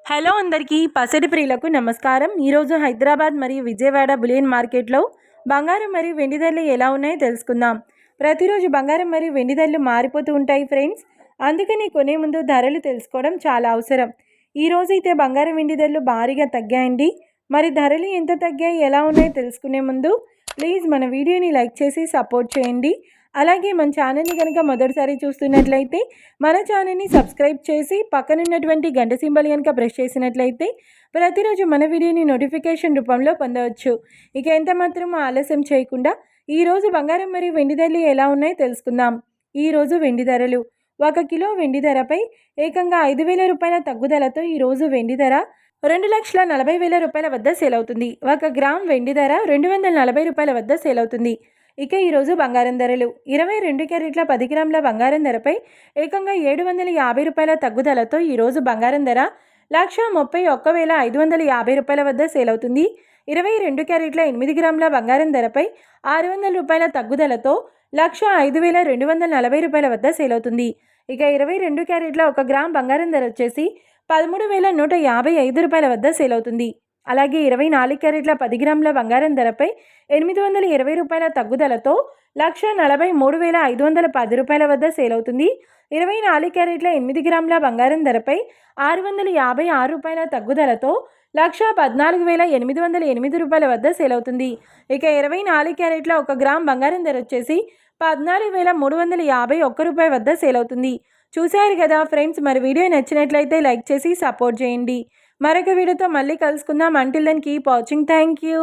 Hello అందరికీ పసిడి ప్రియులకు నమస్కారం. ఈరోజు హైదరాబాద్ మరియు విజయవాడ బులియన్ మార్కెట్లో బంగారం మరియు వెండి ధరలు ఎలా ఉన్నాయో తెలుసుకుందాం. ప్రతిరోజు బంగారం మరియు వెండి ధరలు మారిపోతూ ఉంటాయి ఫ్రెండ్స్. అందుకని కొనే ముందు ధరలు తెలుసుకోవడం చాలా అవసరం. ఈరోజు అయితే బంగారం వెండి ధరలు భారీగా తగ్గాయండి. మరి ధరలు ఎంత తగ్గాయి, ఎలా ఉన్నాయో తెలుసుకునే ముందు ప్లీజ్ మన వీడియోని లైక్ చేసి సపోర్ట్ చేయండి. అలాగే మన ఛానల్ని కనుక మొదటిసారి చూస్తున్నట్లయితే మన ఛానల్ని సబ్స్క్రైబ్ చేసి పక్కనున్నటువంటి గంట సింబల్ కనుక ప్రెస్ చేసినట్లయితే ప్రతిరోజు మన వీడియోని నోటిఫికేషన్ రూపంలో పొందవచ్చు. ఇక ఎంత మాత్రం ఆలస్యం చేయకుండా ఈరోజు బంగారం మరియు వెండి ధరలు ఎలా ఉన్నాయో తెలుసుకుందాం. ఈరోజు వెండి ధరలు 1 కిలో వెండి ధరపై ఏకంగా 5,000 రూపాయల తగ్గుదలతో ఈరోజు వెండి ధర 2,40,000 రూపాయల వద్ద సేల్ అవుతుంది. 1 గ్రామ్ వెండి ధర 240 రూపాయల వద్ద సేల్ అవుతుంది. ఇక ఈరోజు బంగారం ధరలు 22 క్యారెట్ల 10 గ్రాముల బంగారం ధరపై ఏకంగా 750 రూపాయల తగ్గుదలతో ఈరోజు బంగారం ధర 1,31,550 రూపాయల వద్ద సేల్ అవుతుంది. 22 క్యారెట్ల 8 గ్రాముల బంగారం ధరపై 600 రూపాయల తగ్గుదలతో 1,05,240 రూపాయల వద్ద సేల్ అవుతుంది. ఇక 22 క్యారెట్ల 1 గ్రామ్ బంగారం ధర వచ్చేసి 13,155 రూపాయల వద్ద సేల్ అవుతుంది. అలాగే 24 క్యారెట్ల 10 గ్రాముల బంగారం ధరపై 820 రూపాయల తగ్గుదలతో 1,43,510 రూపాయల వద్ద సేల్ అవుతుంది. 24 క్యారెట్ల 8 గ్రాముల బంగారం ధరపై 656 రూపాయల తగ్గుదలతో 1,14,808 రూపాయల వద్ద సేల్ అవుతుంది. ఇక 24 క్యారెట్ల 1 గ్రామ్ బంగారం ధర వచ్చేసి 14,351 రూపాయల వద్ద సేల్ అవుతుంది. చూశారు కదా ఫ్రెండ్స్, మరి వీడియో నచ్చినట్లయితే లైక్ చేసి సపోర్ట్ చేయండి. మరొక వీడియోతో మళ్ళీ కలుసుకుందాం. Until then keep watching. Thank you.